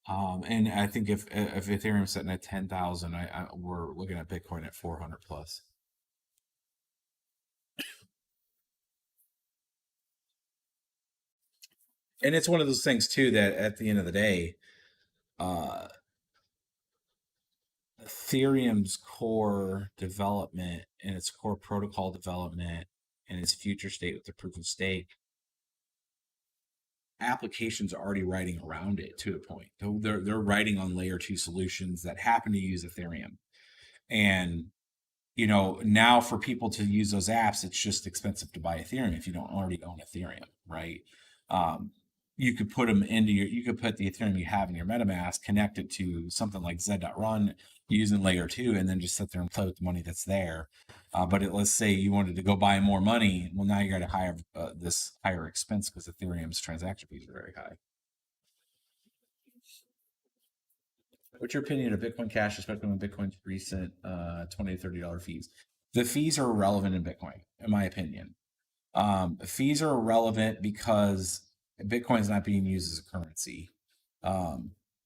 And I think if Ethereum's sitting at 10,000, we're looking at Bitcoin at 400 plus. And it's one of those things too that at the end of the day, uh, Ethereum's core development and its core protocol development and its future state with the proof of stake applications are already writing around it to a point. They're writing on layer two solutions that happen to use Ethereum. And now for people to use those apps, it's just expensive to buy Ethereum if you don't already own Ethereum, right? You could put them you could put the Ethereum you have in your MetaMask, connect it to something like Zed Run using layer two, and then just sit there and play with the money that's there. Let's say you wanted to go buy more money. Well, now you got to hire this higher expense because Ethereum's transaction fees are very high. What's your opinion of Bitcoin Cash, especially when Bitcoin's recent $20 to $30 fees? The fees are irrelevant in Bitcoin, in my opinion. Fees are irrelevant because Bitcoin's not being used as a currency.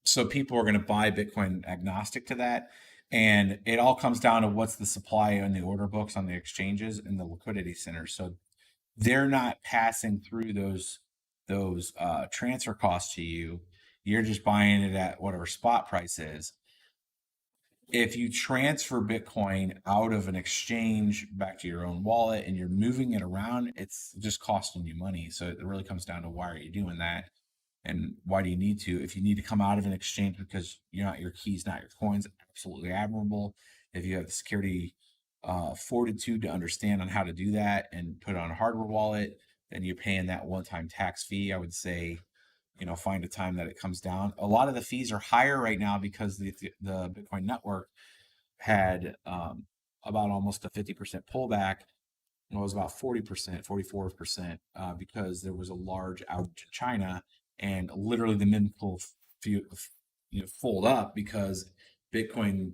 So people are going to buy Bitcoin agnostic to that. And it all comes down to what's the supply in the order books on the exchanges and the liquidity centers. So they're not passing through those transfer costs to you. You're just buying it at whatever spot price is. If you transfer Bitcoin out of an exchange back to your own wallet and you're moving it around, it's just costing you money. So it really comes down to, why are you doing that? And why do you need to? If you need to come out of an exchange because your keys, not your coins, absolutely admirable. If you have the security fortitude to understand on how to do that and put it on a hardware wallet, then you're paying that one-time tax fee. I would say, find a time that it comes down. A lot of the fees are higher right now because the Bitcoin network had about almost a 50% pullback. It was about 40%, 44%, because there was a large outage in China, and literally the mempool fold up because Bitcoin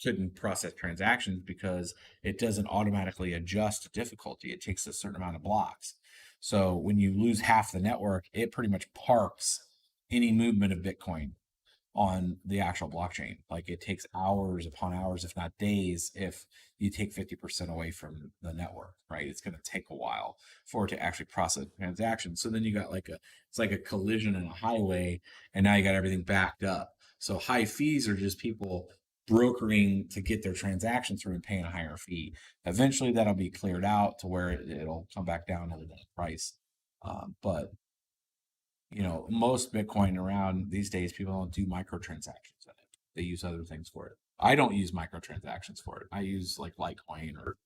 couldn't process transactions because it doesn't automatically adjust to difficulty. It takes a certain amount of blocks. So when you lose half the network, it pretty much parks any movement of Bitcoin on the actual blockchain. Like, it takes hours upon hours, if not days, if you take 50% away from the network, right? It's going to take a while for it to actually process transactions. So then you got it's like a collision in a highway, and now you got everything backed up. So high fees are just people brokering to get their transactions through and paying a higher fee. Eventually that'll be cleared out to where it'll come back down to the price. But most Bitcoin around these days, people don't do microtransactions in it. They use other things for it. I don't use microtransactions for it. I use like Litecoin, or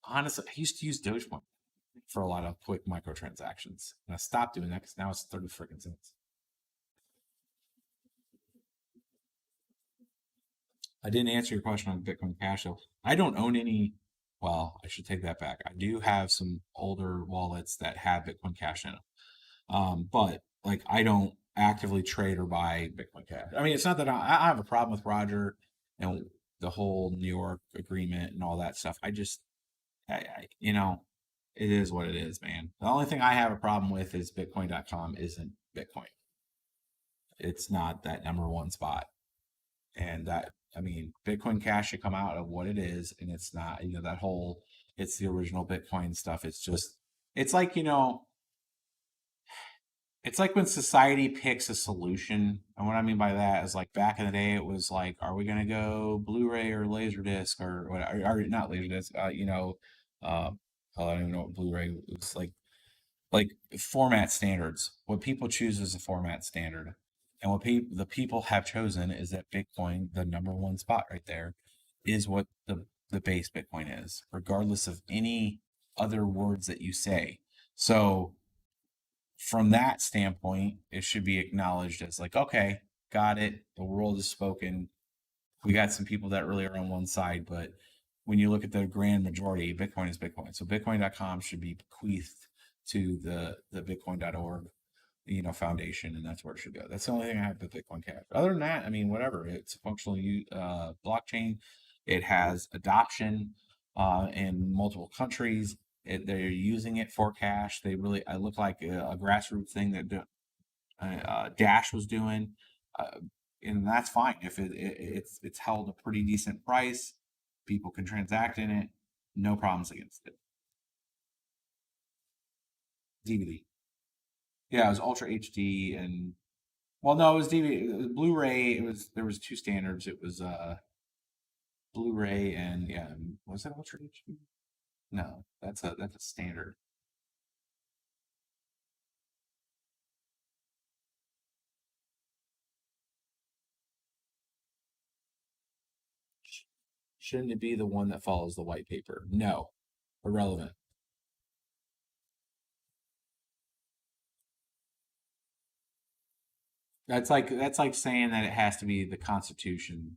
honestly, I used to use Dogecoin for a lot of quick microtransactions. And I stopped doing that because now it's 30 freaking cents. I didn't answer your question on Bitcoin Cash though. I don't own any. Well, I should take that back. I do have some older wallets that have Bitcoin Cash in them. But like, I don't actively trade or buy Bitcoin Cash. I mean, it's not that I have a problem with Roger and the whole New York agreement and all that stuff. It is what it is, man. The only thing I have a problem with is Bitcoin.com isn't Bitcoin. It's not that number one spot. And Bitcoin Cash should come out of what it is, and it's not, that whole, it's the original Bitcoin stuff. It's like, it's like when society picks a solution. And what I mean by that is, like, back in the day, it was like, are we going to go Blu-ray or Laserdisc or what? Or not Laserdisc, I don't even know what Blu-ray was like. like format standards. What people choose as a format standard, and what the people have chosen is that Bitcoin, the number one spot right there, is what the base Bitcoin is, regardless of any other words that you say. So from that standpoint, it should be acknowledged as like, okay, got it. The world has spoken. We got some people that really are on one side, but when you look at the grand majority, Bitcoin is Bitcoin. So Bitcoin.com should be bequeathed to the Bitcoin.org, foundation, and that's where it should go. That's the only thing I have with Bitcoin Cash. Other than that, I mean, whatever. It's a functional blockchain. It has adoption in multiple countries. They're using it for cash. I look like a grassroots thing that Dash was doing, and that's fine if it's held a pretty decent price. People can transact in it, no problems against it. DVD. Yeah, it was Ultra HD and well, no, it was DVD. It was Blu-ray. There was two standards. It was Blu-ray and yeah, was that Ultra HD? No, that's a standard. Shouldn't it be the one that follows the white paper? No, irrelevant. That's like saying that it has to be the Constitution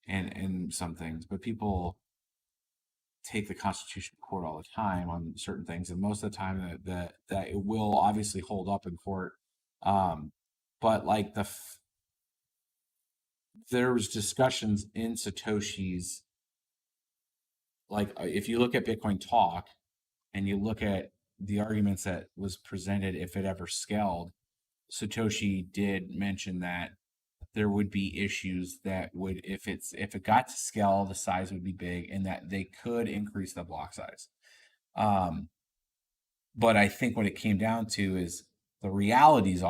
and some things, but people take the Constitution to court all the time on certain things, and most of the time that it will obviously hold up in court. Um, but like there was discussions in Satoshi's, like if you look at Bitcoin Talk and you look at the arguments that was presented if it ever scaled, Satoshi did mention that there would be issues that would if it got to scale, the size would be big, and that they could increase the block size. Um, but I think what it came down to is the realities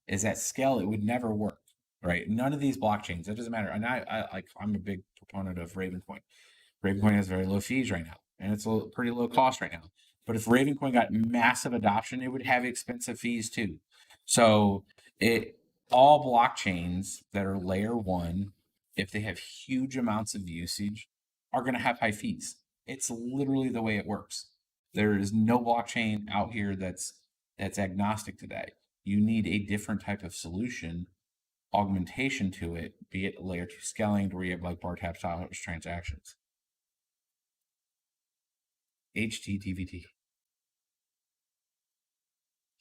is at scale it would never work, right? None of these blockchains, it doesn't matter. And I'm a big proponent of Ravencoin. Ravencoin has very low fees right now, and it's pretty low cost right now. But if Ravencoin got massive adoption, it would have expensive fees too. So it all blockchains that are layer one, if they have huge amounts of usage, are going to have high fees. It's literally the way it works. There is no blockchain out here that's agnostic to that. You need a different type of solution, augmentation to it, be it layer two scaling, where you have like bar tap style transactions. HD DVD,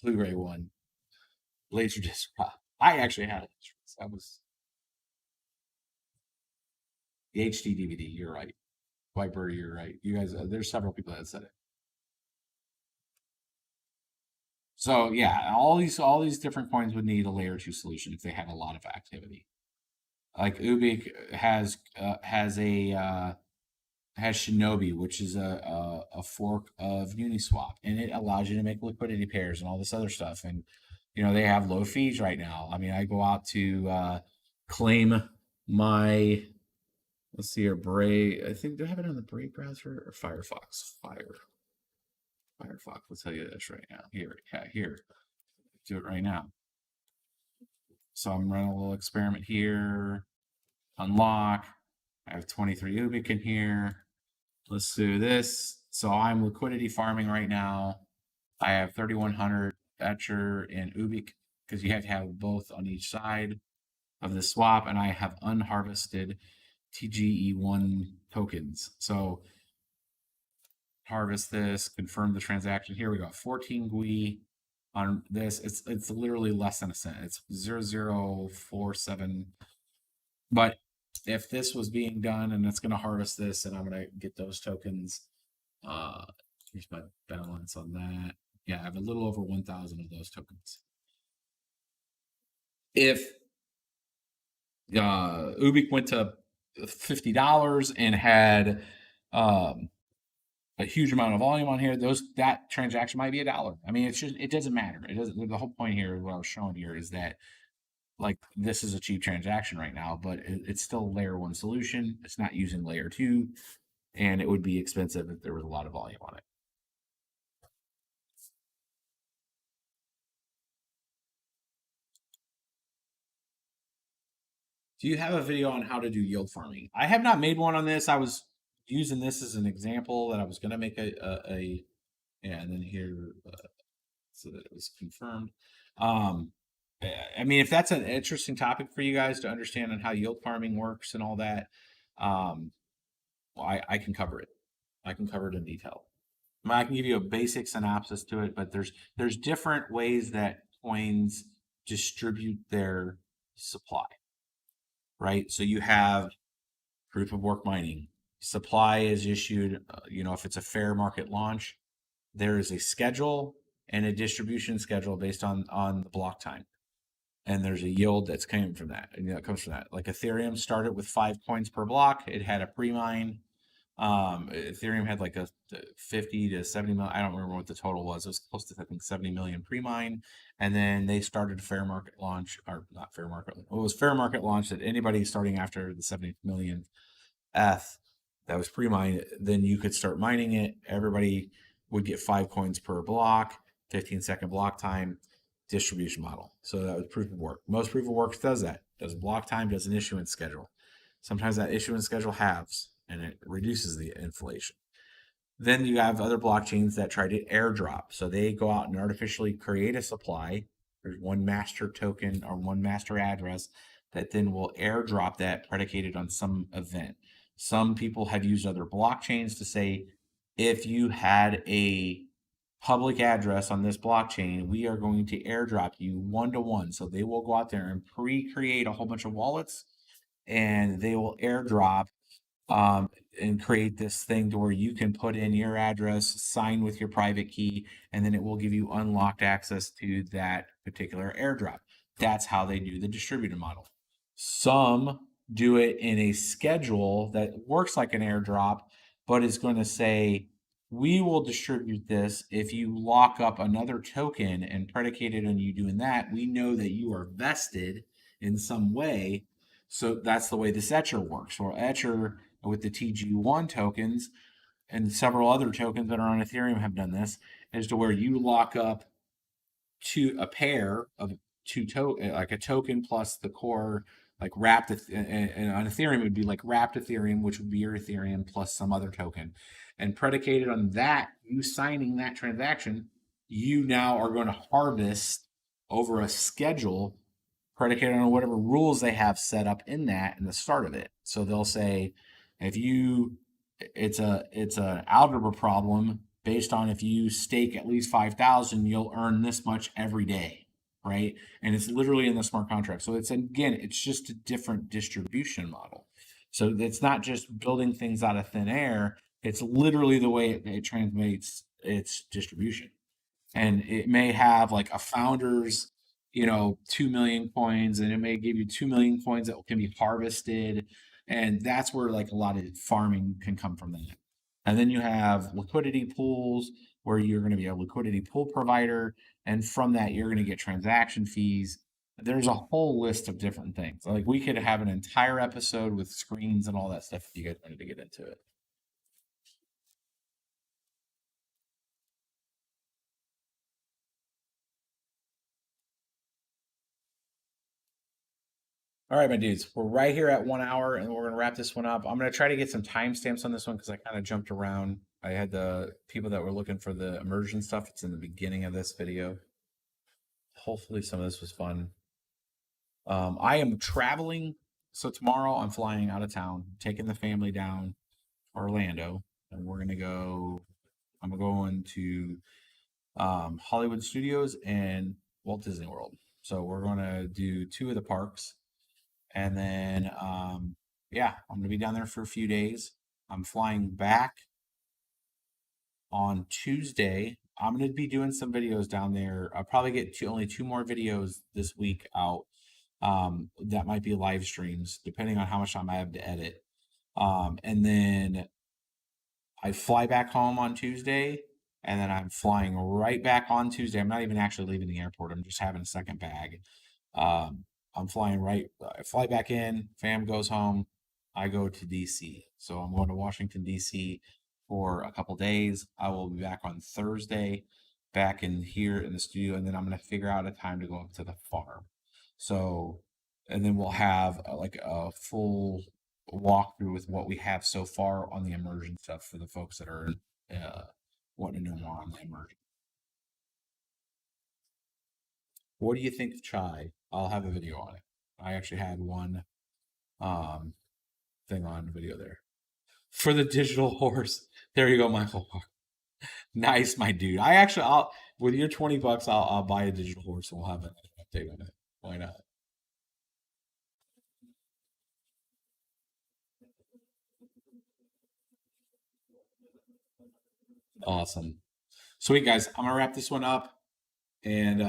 Blu-ray one, Laserdisc. I actually had it. That was the HD DVD. You're right. Whitebird, you're right. You guys, there's several people that said it. So yeah, all these different coins would need a layer two solution if they have a lot of activity. Like Ubik has Shinobi, which is a fork of Uniswap, and it allows you to make liquidity pairs and all this other stuff. And they have low fees right now. I mean, I go out to claim my, let's see here, Brave. I think, do I have it on the Brave browser or Firefox? Firefox. Let's tell you this right now. Here, do it right now. So I'm running a little experiment here. Unlock. I have 23 Ubik in here. Let's do this. So I'm liquidity farming right now. I have 3,100 Etcher and Ubik because you have to have both on each side of the swap, and I have unharvested TGE1 tokens. So harvest this, confirm the transaction. Here we go, 14 GUI on this. It's literally less than a cent. It's 0.0047. But if this was being done and it's going to harvest this, and I'm going to get those tokens. Here's my balance on that. Yeah, I have a little over 1,000 of those tokens. If Ubik went to $50 and had a huge amount of volume on here, that transaction might be $1. I mean, it doesn't matter. It doesn't. The whole point here, what I was showing here, is that like this is a cheap transaction right now, but it's still a layer one solution. It's not using layer two, and it would be expensive if there was a lot of volume on it. Do you have a video on how to do yield farming? I have not made one on this. I was using this as an example that I was going to make yeah, and then here, so that it was confirmed. Um, I mean, if that's an interesting topic for you guys to understand on how yield farming works and all that, um, well, I can cover it. I can cover it in detail. I can give you a basic synopsis to it, but there's different ways that coins distribute their supply, right? So you have proof of work mining. Supply is issued, if it's a fair market launch, there is a schedule and a distribution schedule based on the block time. And there's a yield that's coming from that. And it comes from that. Like Ethereum started with 5 coins per block. It had a pre-mine. Ethereum had like a 50 to 70 million. I don't remember what the total was. It was close to, I think, 70 million pre-mine. And then they started a fair market launch, or not fair market. It was fair market launch that anybody starting after the 70 million ETH that was pre-mined, then you could start mining it. Everybody would get 5 coins per block, 15-second block time, distribution model. So that was proof of work. Most proof of work does that. Does block time, does an issuance schedule. Sometimes that issuance schedule halves and it reduces the inflation. Then you have other blockchains that try to airdrop. So they go out and artificially create a supply. There's one master token or one master address that then will airdrop that predicated on some event. Some people have used other blockchains to say, if you had a public address on this blockchain, we are going to airdrop you 1-to-1. So they will go out there and pre-create a whole bunch of wallets, and they will airdrop and create this thing to where you can put in your address, sign with your private key, and then it will give you unlocked access to that particular airdrop. That's how they do the distributed model. Some do it in a schedule that works like an airdrop, but is going to say, we will distribute this if you lock up another token, and predicated on you doing that, we know that you are vested in some way. So that's the way this Etcher works. Or Etcher with the TG1 tokens and several other tokens that are on Ethereum have done this, is to where you lock up a pair of two like a token plus the core, like wrapped, and on Ethereum it would be like wrapped Ethereum, which would be your Ethereum plus some other token. And predicated on that, you signing that transaction, you now are going to harvest over a schedule predicated on whatever rules they have set up in that in the start of it. So they'll say, if you, it's an algebra problem based on if you stake at least 5,000, you'll earn this much every day, right? And it's literally in the smart contract. So it's just a different distribution model. So it's not just building things out of thin air. It's literally the way it transmits its distribution. And it may have like a founder's 2 million coins, and it may give you 2 million coins that can be harvested. And that's where like a lot of farming can come from that. And then you have liquidity pools where you're going to be a liquidity pool provider. And from that, you're going to get transaction fees. There's a whole list of different things. Like we could have an entire episode with screens and all that stuff if you guys wanted to get into it. All right, my dudes, we're right here at 1 hour, and we're gonna wrap this one up. I'm gonna try to get some timestamps on this one because I kind of jumped around. I had the people that were looking for the immersion stuff. It's in the beginning of this video. Hopefully, some of this was fun. I am traveling, so tomorrow I'm flying out of town, taking the family down to Orlando, and we're gonna go. I'm going to Hollywood Studios and Walt Disney World. So we're gonna do two of the parks. And then, yeah, I'm going to be down there for a few days. I'm flying back on Tuesday. I'm going to be doing some videos down there. I'll probably get only 2 more videos this week out. That might be live streams, depending on how much time I have to edit. And then I fly back home on Tuesday, and then I'm flying right back on Tuesday. I'm not even actually leaving the airport. I'm just having a second bag. I'm flying I fly back in, fam goes home, I go to DC. So I'm going to Washington, DC for a couple days. I will be back on Thursday, back in here in the studio, and then I'm going to figure out a time to go up to the farm. So and then we'll have like a full walkthrough with what we have so far on the immersion stuff for the folks that are uh, wanting to know more on the immersion. What do you think of chai? I'll have a video on it. I actually had one um, thing on video there for the digital horse. There you go, Michael. Nice, my dude. I'll with your $20, I'll buy a digital horse and we'll have an update on it. Why not? Awesome. Sweet guys, I'm gonna wrap this one up and